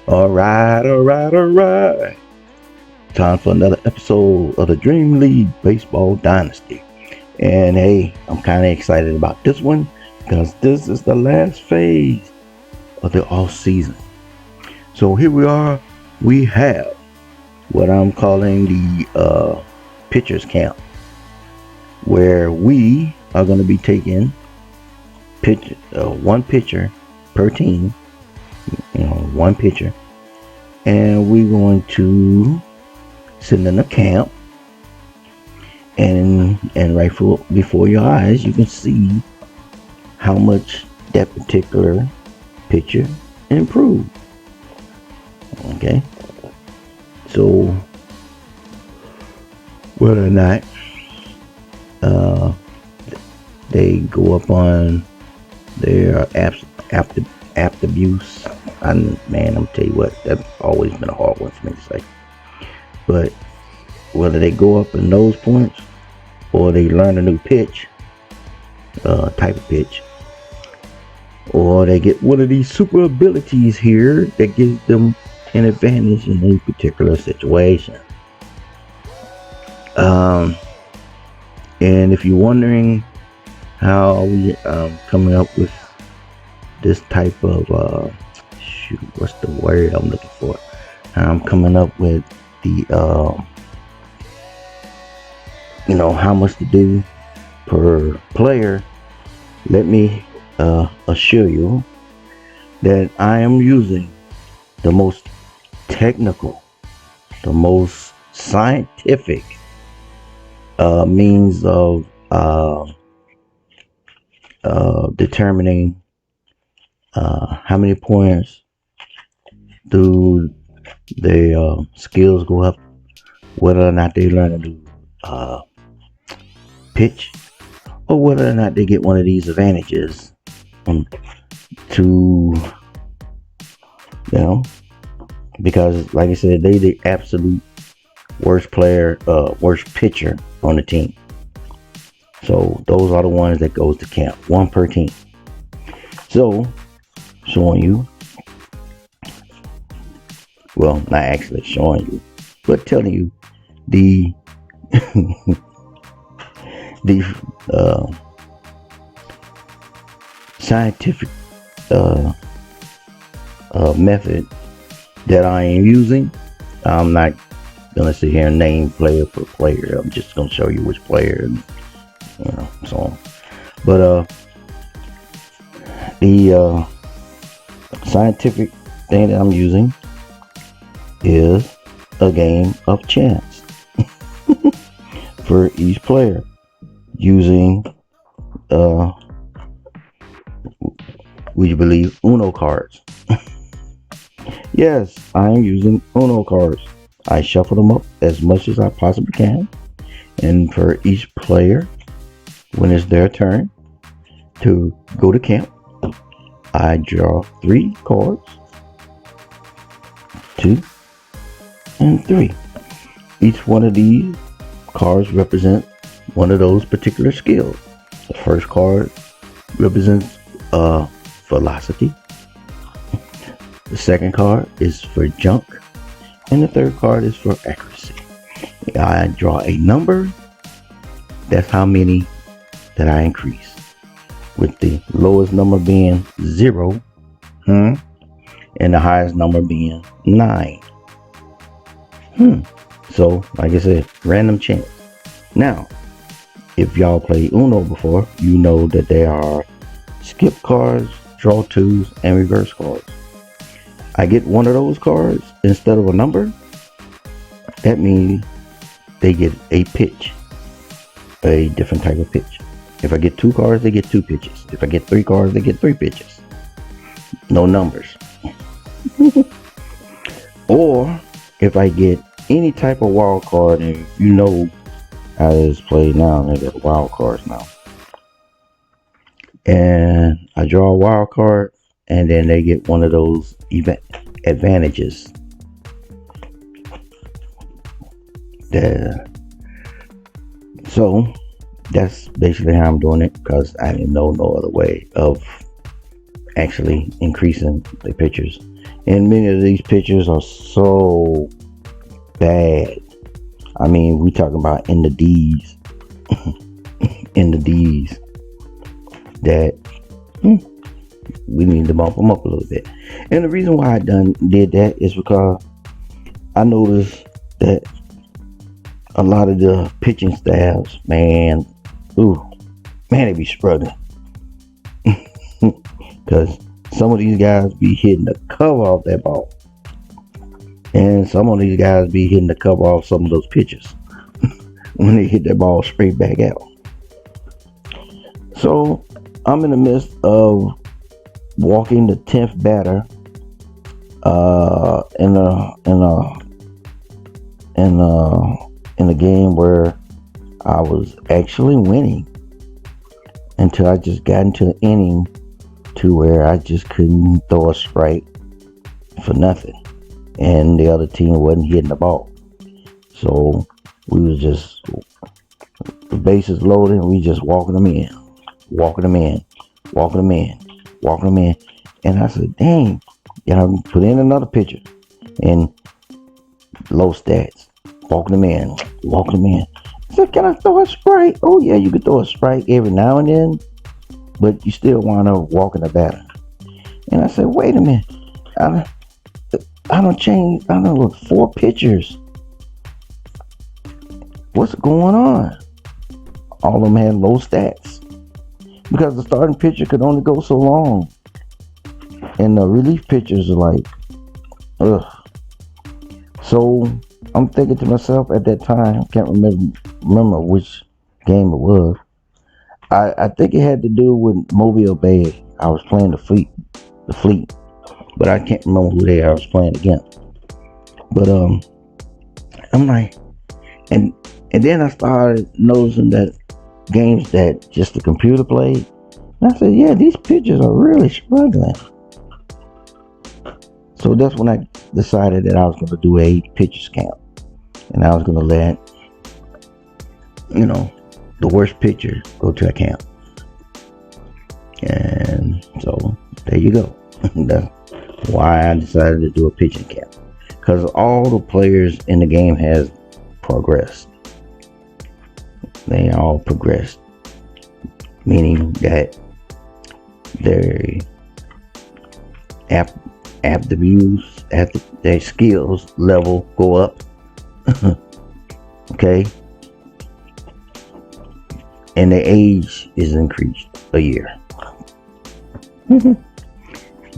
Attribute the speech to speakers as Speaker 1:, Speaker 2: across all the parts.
Speaker 1: All right. Time for another episode of the Dream League Baseball Dynasty. And hey, I'm kind of excited about this one because this is the last phase of the off season. So here we are. We have what I'm calling the pitchers camp, where we are going to be taking one pitcher per team, one pitcher, and we're going to send in a camp, and right before your eyes, you can see how much that particular pitcher improved. Okay, so whether or not they go up on their apt abuse, I'm tell you what, that's always been a hard one for me to say. But whether they go up in those points or they learn a new pitch, type of pitch, or they get one of these super abilities here that gives them an advantage in a particular situation. And if you're wondering how we coming up with this type of what's the word I'm looking for? I'm coming up with the how much to do per player. Let me assure you that I am using the most technical, the most scientific means of determining how many points do their skills go up, whether or not they learn a new pitch, or whether or not they get one of these advantages to because like I said, they the absolute worst pitcher on the team. So those are the ones that goes to camp, one per team. So showing you, well, not actually showing you, but telling you the scientific method that I am using. I'm not gonna sit here and name player per player. I'm just gonna show you which player and so on. But the scientific thing that I'm using is a game of chance for each player, using would you believe, Uno cards. Yes, I am using Uno cards. I shuffle them up as much as I possibly can, and for each player, when it's their turn to go to camp, I draw 3 cards, 2 and 3. Each one of these cards represents one of those particular skills. The first card represents velocity. The second card is for junk, and the third card is for accuracy. I draw a number. That's how many that I increase, with the lowest number being 0, and the highest number being 9. So, like I said, random chance. Now, if y'all played Uno before, you know that there are skip cards, draw 2s, and reverse cards. I get one of those cards instead of a number. That means they get a pitch, a different type of pitch. If I get 2 cards, they get 2 pitches. If I get 3 cards, they get 3 pitches. No numbers. Or if I get any type of wild card, and you know how it's played now, they got wild cards now. And I draw a wild card, and then they get one of those advantages. So that's basically how I'm doing it, because I know no other way of actually increasing the pitchers And many of these pictures are so bad. I mean, we talking about in the D's, in the D's, that we need to bump them up a little bit. And the reason why I did that is because I noticed that a lot of the pitching staffs, man, they be struggling. Because some of these guys be hitting the cover off that ball. And some of these guys be hitting the cover off some of those pitches when they hit that ball straight back out. So I'm in the midst of walking the 10th batter in a game where I was actually winning until I just got into the inning to where I just couldn't throw a strike for nothing, and the other team wasn't hitting the ball. So we was just, the bases loaded, and we just walking them in. And I said, dang, put in another pitcher, and low stats, walking them in. I said, can I throw a strike? Oh yeah, you can throw a strike every now and then, but you still wind up walking the batter. And I said, wait a minute, I don't look 4 pitchers. What's going on? All of them had low stats because the starting pitcher could only go so long, and the relief pitchers are like, ugh. So I'm thinking to myself at that time, can't remember which game it was. I think it had to do with Mobile Bay. I was playing the Fleet, but I can't remember who I was playing against. But I'm like, and then I started noticing that games that just the computer played. And I said, yeah, these pitchers are really struggling. So that's when I decided that I was going to do a pitchers camp, and I was going to let the worst pitcher go to a camp. And so there you go. That's why I decided to do a pitching camp, because all the players in the game has progressed. They all progressed, meaning that their skills level go up. Okay, and their age is increased a year.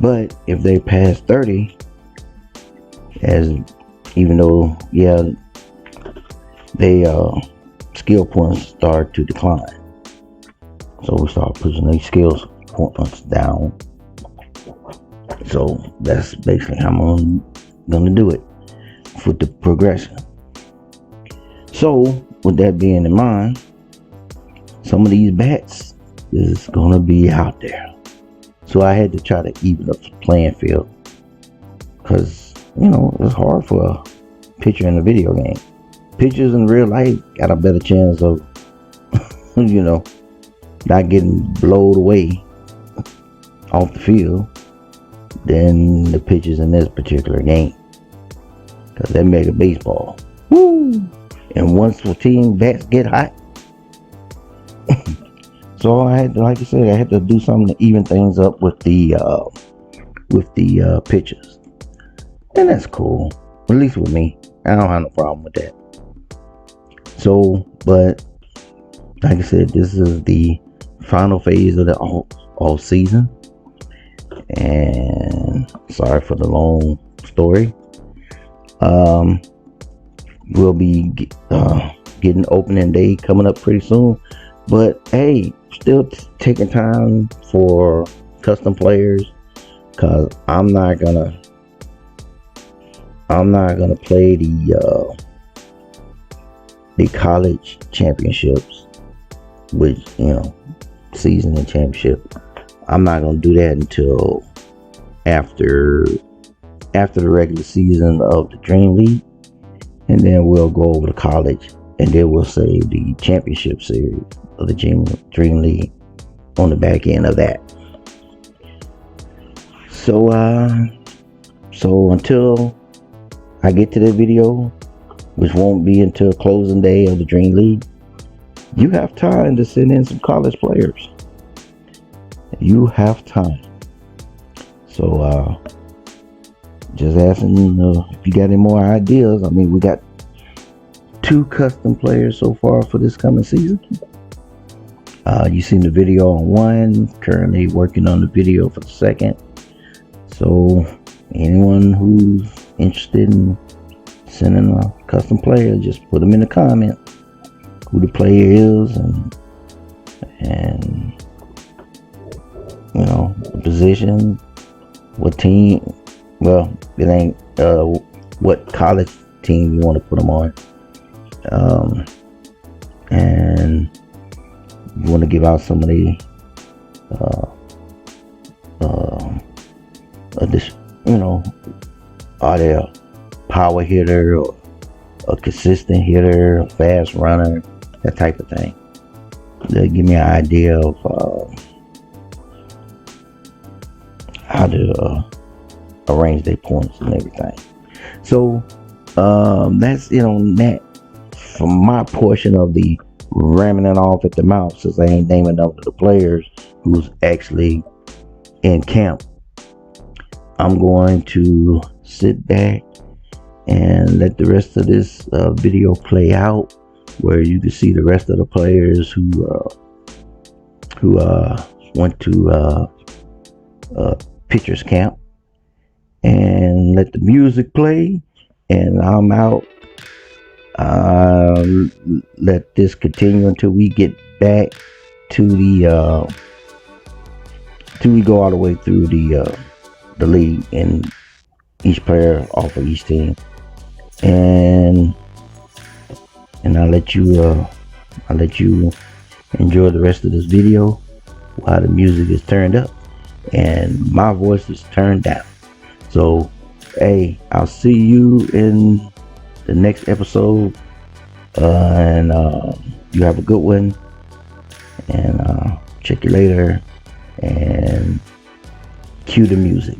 Speaker 1: But if they pass 30, even though they skill points start to decline, so we start pushing these skills points down. So that's basically how I'm gonna do it for the progression. So with that being in mind, some of these bats is gonna be out there. So I had to try to even up the playing field, because it's hard for a pitcher in a video game. Pitchers in real life got a better chance of not getting blown away off the field than the pitchers in this particular game, because they make a baseball. Woo! And once the team bats get hot, so I had to, like I said, I had to do something to even things up with the pitchers, and that's cool. At least with me, I don't have no problem with that. So, but like I said, this is the final phase of the all season, and sorry for the long story. We'll be getting opening day coming up pretty soon, but hey, still taking time for custom players, because I'm not gonna play the college championships, which season and championship. I'm not gonna do that until after the regular season of the Dream League, and then we'll go over to college, and then we'll save the championship series of the Dream League on the back end of that. So So until I get to that video, which won't be until closing day of the Dream League, you have time to send in some college players. You have time. So just asking if you got any more ideas. I mean, we got 2 custom players so far for this coming season. You seen the video on one, currently working on the video for the second. So anyone who's interested in sending a custom player, just put them in the comments who the player is and the position, what team. Well, it ain't what college team you want to put them on, and you want to give out some of the are they a power hitter or a consistent hitter, a fast runner, that type of thing. They'll give me an idea of how to arrange their points and everything. So that's it on that for my portion of the ramming it off at the mouth, since I ain't naming up the players who's actually in camp. I'm going to sit back and let the rest of this video play out, where you can see the rest of the players who went to pitchers camp, and let the music play, and I'm out. Let this continue until we get back to the till we go all the way through the league and each player off of each team, and I'll let you enjoy the rest of this video while the music is turned up and my voice is turned down. So hey, I'll see you in the next episode, and you have a good one, and check you later, and cue the music.